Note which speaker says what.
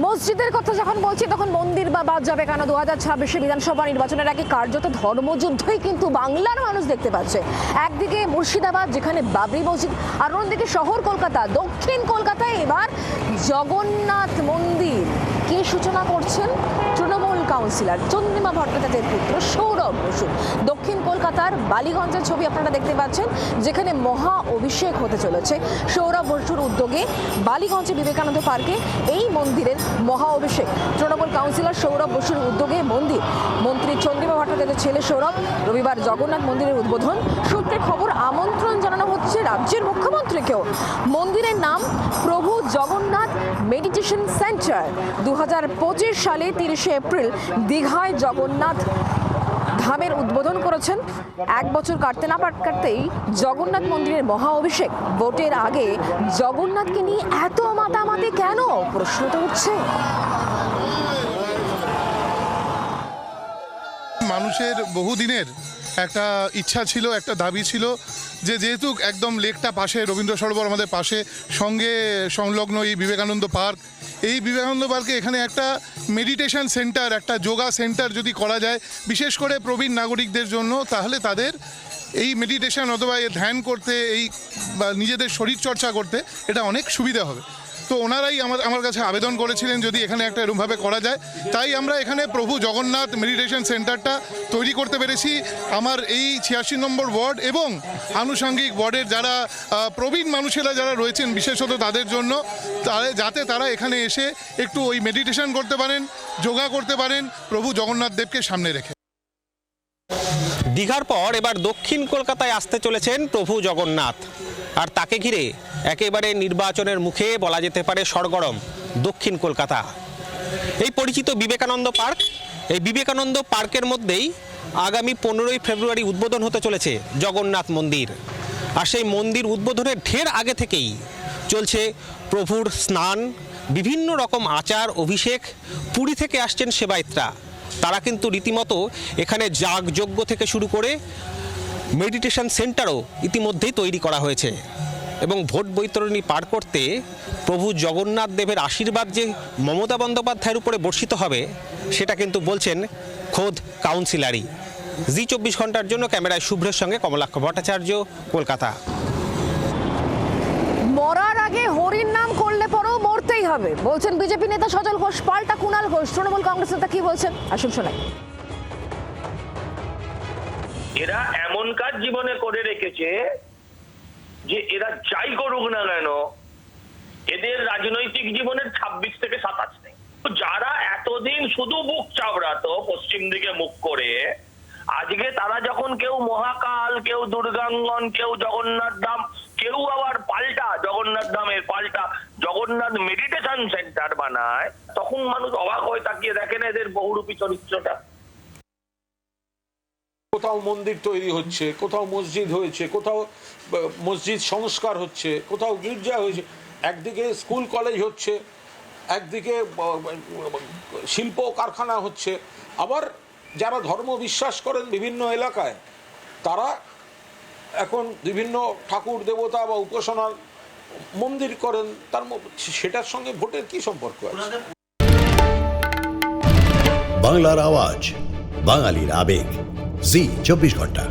Speaker 1: মসজিদের কথা যখন বলছি তখন মন্দির বা বাদ যাবে কেন? 2026 বিধানসভা নির্বাচনের আগে কার্যত ধর্মযুদ্ধই কিন্তু বাংলার মানুষ দেখতে পাচ্ছে। একদিকে মুর্শিদাবাদ যেখানে বাবরি মসজিদ, আর অন্যদিকে শহর কলকাতা, দক্ষিণ কলকাতায় এবার জগন্নাথ মন্দির। কে সূচনা করছেন? তৃণমূল কাউন্সিলর চন্দ্রিমা ভট্টাচার্যের পুত্র সৌরভ বসু। দক্ষিণ কলকাতার বালিগঞ্জের ছবি আপনারা দেখতে পাচ্ছেন, যেখানে মহা অভিষেক হতে চলেছে। সৌরভ বসুর উদ্যোগে বালিগঞ্জে বিবেকানন্দ পার্কে এই মন্দিরের মহা অভিষেক। তৃণমূল কাউন্সিলর সৌরভ বসুর উদ্যোগে মন্দির। মন্ত্রী চন্দ্রিমা ভট্টাচার্যের ছেলে সৌরভ রবিবার জগন্নাথ মন্দিরের উদ্বোধন। সূত্রে খবর, আমন্ত্রণ জানানো হচ্ছে রাজ্যের মুখ্যমন্ত্রীকেও। মন্দিরের নাম প্রভু জগন্নাথ মেডিটেশন সেন্টার। 2025 সালে 30 এপ্রিল দীঘায় জগন্নাথ ধামের উদ্বোধন করেছেন। এক বছর কাটতে না কাটতেই জগন্নাথ মন্দিরের মহা অভিষেক। ভোটের আগে জগন্নাথকে নিয়ে এত মাতামাতি কেন? প্রশ্ন তো উঠছে।
Speaker 2: মানুষের বহুদিনের একটা ইচ্ছা ছিল, একটা দাবি ছিল যে যেহেতু একদম লেকটা পাশে, রবীন্দ্র সরোবর আমাদের পাশে, সঙ্গে সংলগ্ন এই বিবেকানন্দ পার্ক, এই বিবেকানন্দ পার্কে এখানে একটা মেডিটেশন সেন্টার, একটা যোগা সেন্টার যদি করা যায়, বিশেষ করে প্রবীণ নাগরিকদের জন্য, তাহলে তাদের এই মেডিটেশন অথবা ধ্যান করতে, এই নিজেদের শরীর চর্চা করতে এটা অনেক সুবিধা হবে। তো ওনারাই আমার কাছে আবেদন করেছিলেন যদি এখানে একটা এরকমভাবে করা যায়। তাই আমরা এখানে প্রভু জগন্নাথ মেডিটেশন সেন্টারটা তৈরি করতে পেরেছি। আমার এই 86 নম্বর ওয়ার্ড এবং আনুষঙ্গিক ওয়ার্ডের যারা প্রবীণ মানুষেরা যারা রয়েছেন বিশেষত তাদের জন্য, যাতে তারা এখানে এসে একটু ওই মেডিটেশন করতে পারেন, যোগা করতে পারেন, প্রভু জগন্নাথ দেবকে সামনে রেখে।
Speaker 3: দীঘার পর এবার দক্ষিণ কলকাতায় আসতে চলেছেন প্রভু জগন্নাথ, আর তাকে ঘিরে একেবারে নির্বাচনের মুখে বলা যেতে পারে সরগরম দক্ষিণ কলকাতা। এই পরিচিত বিবেকানন্দ পার্ক, এই বিবেকানন্দ পার্কের মধ্যেই আগামী 15ই ফেব্রুয়ারি উদ্বোধন হতে চলেছে জগন্নাথ মন্দির। আর সেই মন্দির উদ্বোধনের ঢের আগে থেকেই চলছে প্রভুর স্নান, বিভিন্ন রকম আচার অভিষেক। পুরী থেকে আসছেন সেবায়েতরা, তারা কিন্তু রীতিমতো এখানে যাগযজ্ঞ থেকে শুরু করে মেডিটেশন সেন্টারও ইতিমধ্যেই তৈরি করা হয়েছে। এবং ভোট বৈতরণী পার করতে প্রভু জগন্নাথ দেবের আশীর্বাদ যে মমতা বন্দ্যোপাধ্যায়ের উপরে বর্ষিত হবে, সেটা কিন্তু বলছেন খোদ কাউন্সিলারই। জি 24 ঘন্টার জন্য ক্যামেরায় শুভ্রের সঙ্গে কমলাক্ষ ভট্টাচার্য, কলকাতা।
Speaker 1: মরার আগে হরির নাম করলে পরেও মরতেই হবে বলছেন বিজেপি নেতা সজল ঘোষ। পাল্টা কুণাল ঘোষ, তৃণমূল কংগ্রেস নেতা কি বলছেন আসুন শোনাই।
Speaker 4: এরা এমন কাজ জীবনে করে রেখেছে যে এরা যাই করুক না কেন, এদের রাজনৈতিক জীবনের 26 থেকে 27 নেই। যারা এতদিন শুধু বুক চাপড়াতো পশ্চিম দিকে মুখ করে, আজকে তারা যখন কেউ মহাকাল, কেউ দুর্গাঙ্গন, কেউ জগন্নাথ ধাম, কেউ আবার পাল্টা জগন্নাথ ধামের পাল্টা জগন্নাথ মেডিটেশন সেন্টার বানায়, তখন মানুষ অবাক হয়ে তাকিয়ে দেখেন এদের বহুরূপী চরিত্রটা।
Speaker 5: কোথাও মন্দির তৈরি হচ্ছে, কোথাও মসজিদ হয়েছে, কোথাও মসজিদ সংস্কার হচ্ছে, কোথাও গির্জা হয়েছে, একদিকে স্কুল কলেজ হচ্ছে, একদিকে শিল্প কারখানা হচ্ছে। আবার যারা ধর্ম বিশ্বাস করেন বিভিন্ন এলাকায়, তারা এখন বিভিন্ন ঠাকুর দেবতা বা উপাসনার মন্দির করেন। সেটার সঙ্গে ভোটের কি সম্পর্ক আছে?
Speaker 6: বাংলার আওয়াজ, বাঙালির আবেগ, জি 24 ঘন্টা।